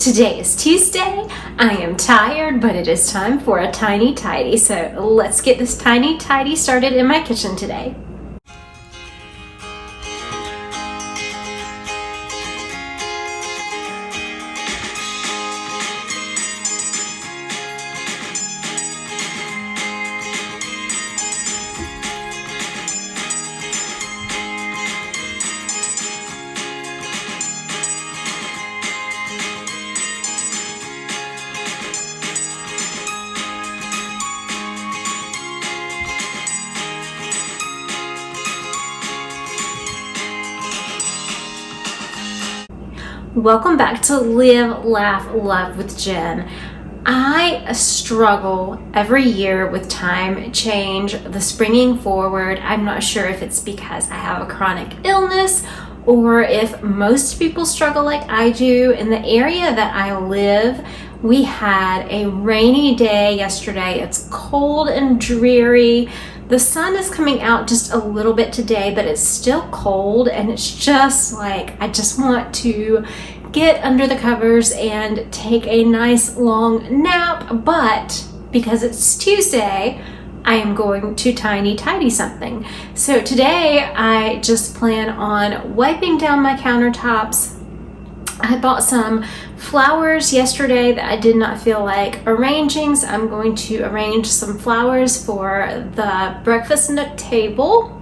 Today is Tuesday. I am tired, but it is time for a tiny tidy. So let's get this tiny tidy started in my kitchen today. Welcome back to Live, Laugh, Love with Jen. I struggle every year with time change, the springing forward. I'm not sure if it's because I have a chronic illness or if most people struggle like I do. In the area that I live, we had a rainy day yesterday. It's cold and dreary. The sun is coming out just a little bit today, but it's still cold, and it's just like I just want to get under the covers and take a nice long nap. But because it's Tuesday, I am going to tiny tidy something. So today I just plan on wiping down my countertops. I bought some flowers yesterday that I did not feel like arranging, so I'm going to arrange some flowers for the breakfast nook table,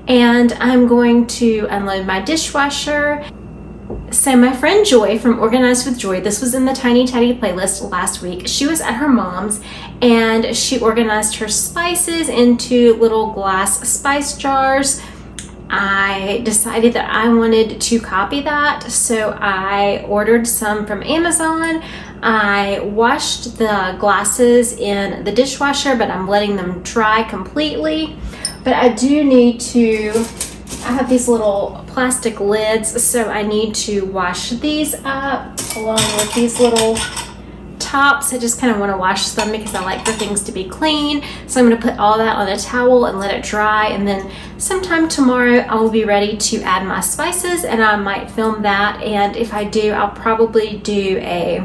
and I'm going to unload my dishwasher. So my friend Joy from Organized with Joy, this was in the Tiny Tidy playlist last week, she was at her mom's and she organized her spices into little glass spice jars. I decided that I wanted to copy that, so I ordered some from Amazon. I washed the glasses in the dishwasher, but I'm letting them dry completely. But I do need to, I have these little plastic lids, so I need to wash these up along with these little tops. I just kind of want to wash them because I like for things to be clean. So I'm going to put all that on a towel and let it dry, and then sometime tomorrow I will be ready to add my spices, and I might film that, and if I do, I'll probably do a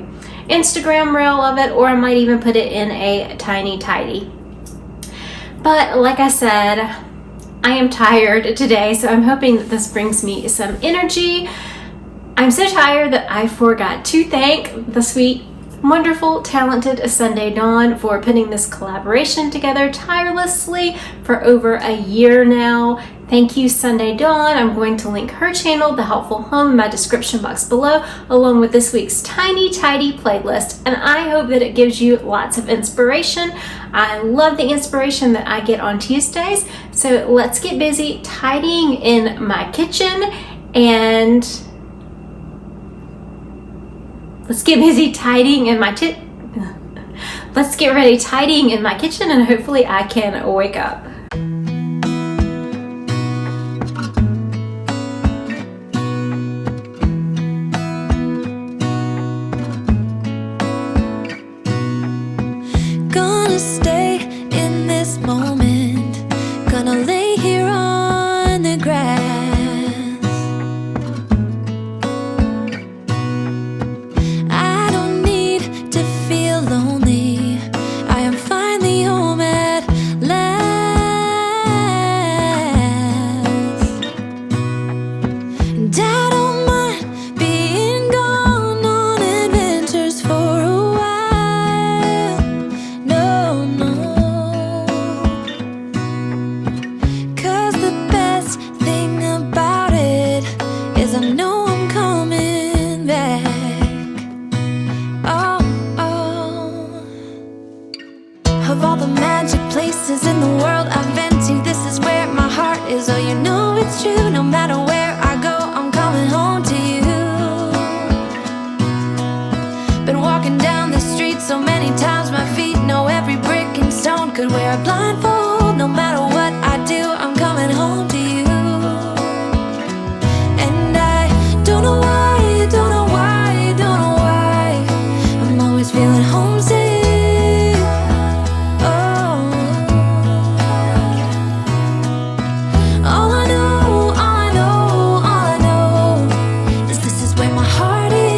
Instagram reel of it, or I might even put it in a tiny tidy. But like I said, I am tired today, so I'm hoping that this brings me some energy. I'm so tired that I forgot to thank the sweet, wonderful, talented Sunday Dawn for putting this collaboration together tirelessly for over a year now. Thank you, Sunday Dawn. I'm going to link her channel, The Helpful Home, in my description box below, along with this week's Tiny Tidy playlist, and I hope that it gives you lots of inspiration. I love the inspiration that I get on Tuesdays, so let's get busy tidying in my kitchen, and let's get busy tidying in my let's get ready tidying in my kitchen, and hopefully I can wake up. Gonna stay in this moment, gonna lay here on the grass. I don't need to feel lonely, I am finally home at last. And I don't mind being gone on adventures for a while. No, no, 'cause the best thing about it is I know I'm coming back. Oh, oh. Of all the magic places in the world I've been to, this is where my heart is. Oh, you know it's true. No matter where I go, I'm coming home to you. Been walking down the street so many times, my feet know every brick and stone. Could wear a blindfold. No matter what I do, I'm coming home to you. And I don't know why, don't know why, don't know why, I'm always feeling homesick. Oh, all I know, all I know, all I know is this is where my heart is.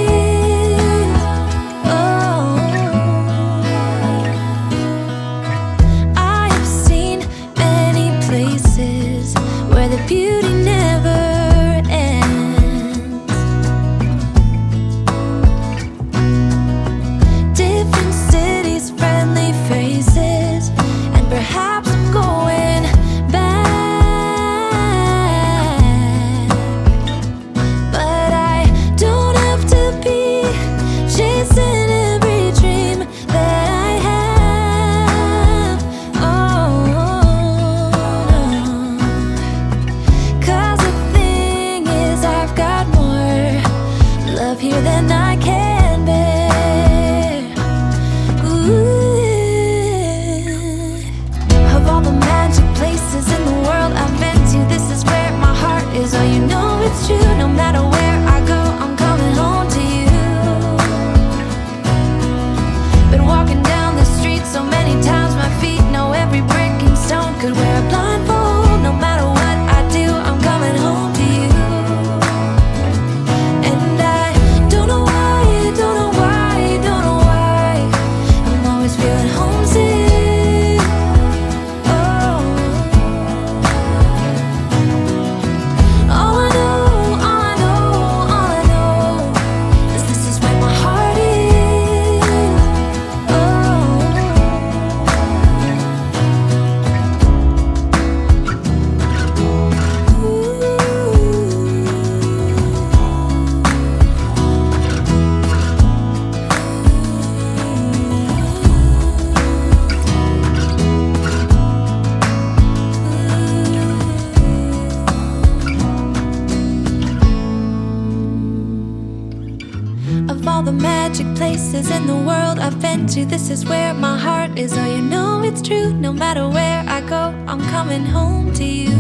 places in the world I've been to. This is where my heart is. Oh, you know it's true. No matter where I go, I'm coming home to you.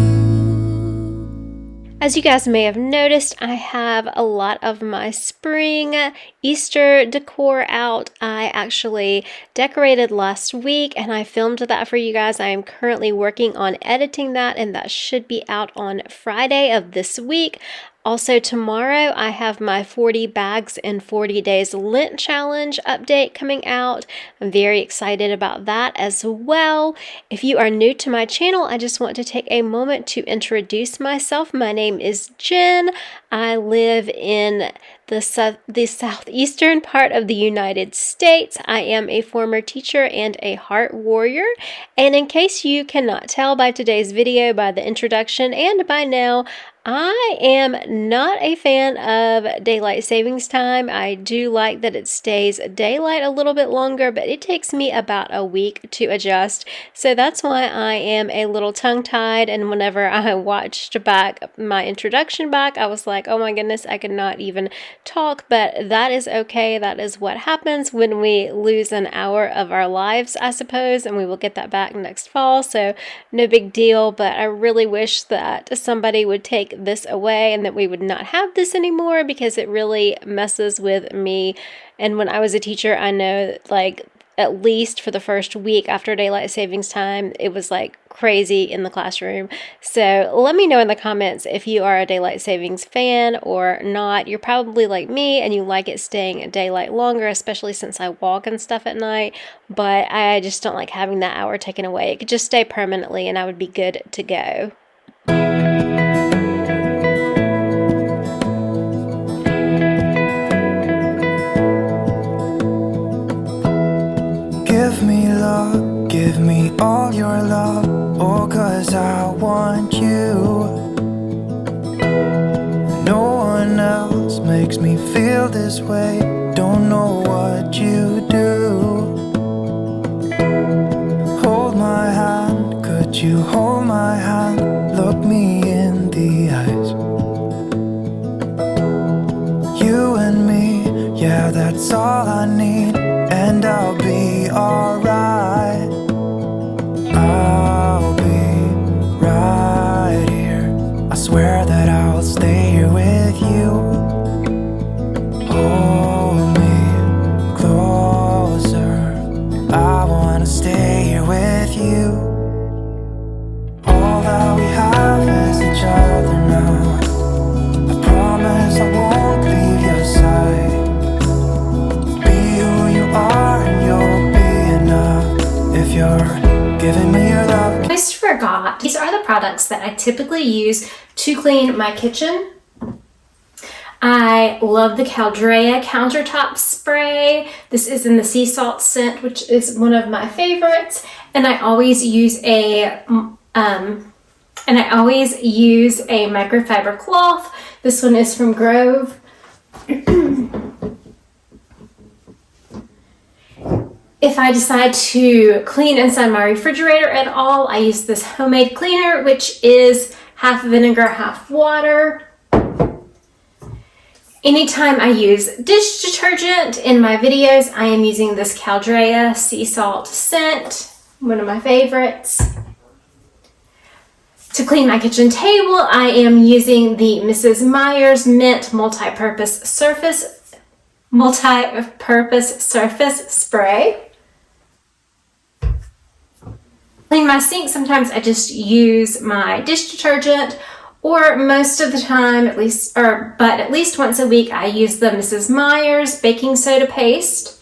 As you guys may have noticed, I have a lot of my spring Easter decor out. I actually decorated last week and I filmed that for you guys. I am currently working on editing that, and that should be out on Friday of this week. Also tomorrow, I have my 40 bags in 40 days Lent challenge update coming out. I'm very excited about that as well. If you are new to my channel, I just want to take a moment to introduce myself. My name is Jen. I live in the southeastern part of the United States. I am a former teacher and a heart warrior. And in case you cannot tell by today's video, by the introduction, and by now, I am not a fan of daylight savings time. I do like that it stays daylight a little bit longer, but it takes me about a week to adjust. So that's why I am a little tongue-tied, and whenever I watched back my introduction back, I was like, oh my goodness, I could not even talk, but that is okay. That is what happens when we lose an hour of our lives, I suppose, and we will get that back next fall, so no big deal. But I really wish that somebody would take this away and that we would not have this anymore, because it really messes with me. And when I was a teacher, I know, like, at least for the first week after daylight savings time, it was like crazy in the classroom. So let me know in the comments if you are a daylight savings fan or not. You're probably like me and you like it staying at daylight longer, especially since I walk and stuff at night, but I just don't like having that hour taken away. It could just stay permanently and I would be good to go. Give me love, give me all your love, oh, 'cause I want you. No one else makes me feel this way, don't know what you do. Hold my hand, could you hold my hand, look me in the eyes. You and me, yeah, that's all I need, and I'll be alright. I'll be right here. I swear that I'll stay here with you. Hold me closer. I wanna stay here with you. All that we have is each other now. I promise I won't leave your side. And you'll be enough if you're giving me your love. I just forgot. These are the products that I typically use to clean my kitchen. I love the Caldrea countertop spray. This is in the sea salt scent, which is one of my favorites. And I always use a microfiber cloth. This one is from Grove. If I decide to clean inside my refrigerator at all, I use this homemade cleaner, which is half vinegar, half water. Anytime I use dish detergent in my videos, I am using this Caldrea sea salt scent, one of my favorites. To clean my kitchen table, I am using the Mrs. Meyer's Mint multi-purpose surface spray. Clean my sink, sometimes I just use my dish detergent, or most of the time, at least once a week, I use the Mrs. Meyer's baking soda paste.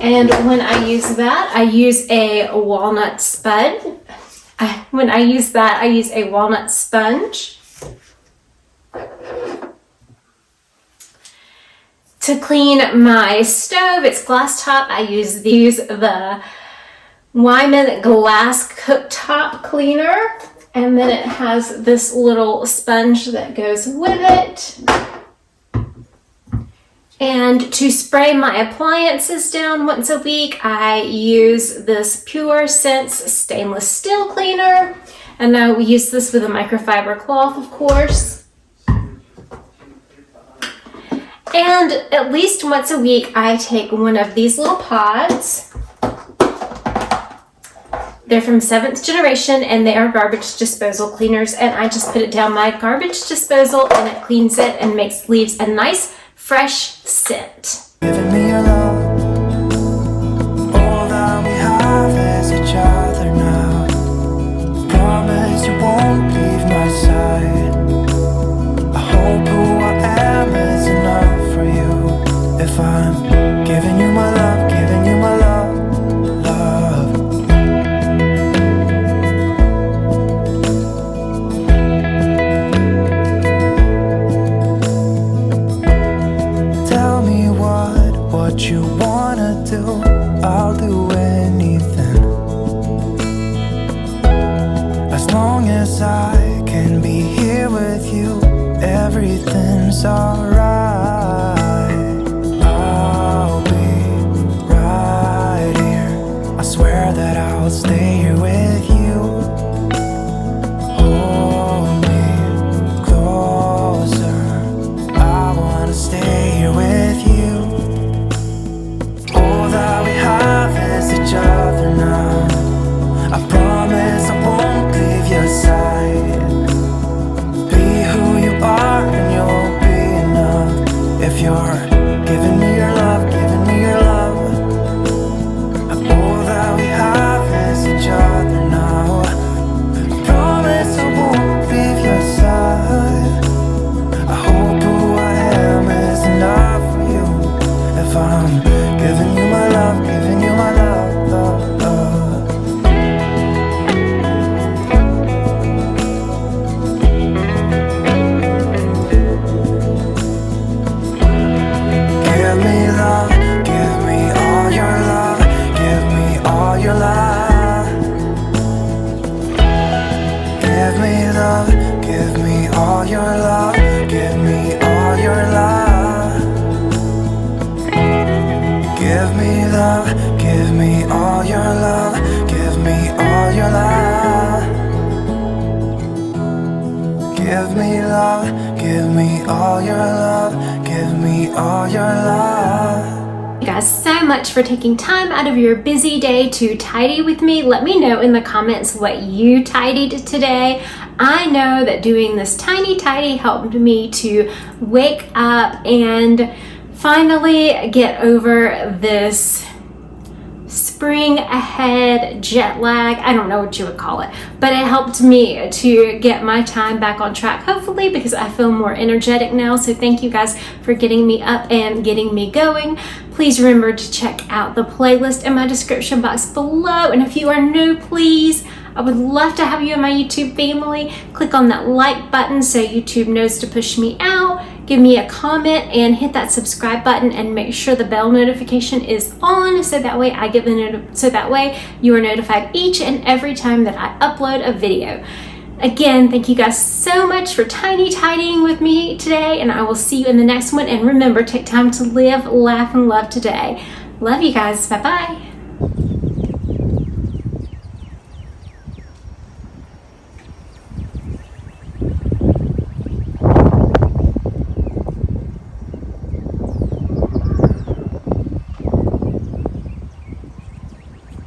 And when I use that, I use a walnut sponge. When I use that, I use a walnut sponge. To clean my stove, it's glass top. I use the Wyman glass cooktop cleaner, and then it has this little sponge that goes with it. And to spray my appliances down once a week, I use this Pure Sense stainless steel cleaner, and I will use this with a microfiber cloth, of course. And at least once a week, I take one of these little pods. They're from 7th Generation, and they are garbage disposal cleaners, and I just put it down my garbage disposal, and it cleans it and leaves a nice, fresh scent. Giving me your love, all that we have is each other now. Promise you won't leave my side. I hope who I am is enough for you. If I'm giving you my love, giving you my love, love. Tell me what you wanna do, I'll do anything. As long as I can be here with you, everything's alright. I'll be right here, I swear that I'll stay here with you. Hold me closer, I wanna stay here with you. All that we have is each other now. I promise I won't leave your side. Be who you are and you'll be enough. If you're giving me your love, giving me your love. All that we have is each other now. I promise I won't leave your side. I hope who I am is enough for you. If I'm giving you my love, giving you my love, love, love. Give me love, give me all your love, give me all your love. Give me love, give me all your love, give me all your love. Give me love, give me all your love, give me all your love. Give me love, give me all your love, give me all your love. Thank you guys so much for taking time out of your busy day to tidy with me. Let me know in the comments what you tidied today. I know that doing this tiny tidy helped me to wake up and finally get over this spring ahead jet lag. I don't know what you would call it, but it helped me to get my time back on track, hopefully, because I feel more energetic now. So thank you guys for getting me up and getting me going. Please remember to check out the playlist in my description box below. And if you are new, please, I would love to have you in my YouTube family. Click on that like button so YouTube knows to push me out. Give me a comment and hit that subscribe button and make sure the bell notification is on so that way you are notified each and every time that I upload a video. Again, thank you guys so much for tiny tidying with me today, and I will see you in the next one. And remember, take time to live, laugh, and love today. Love you guys. Bye-bye.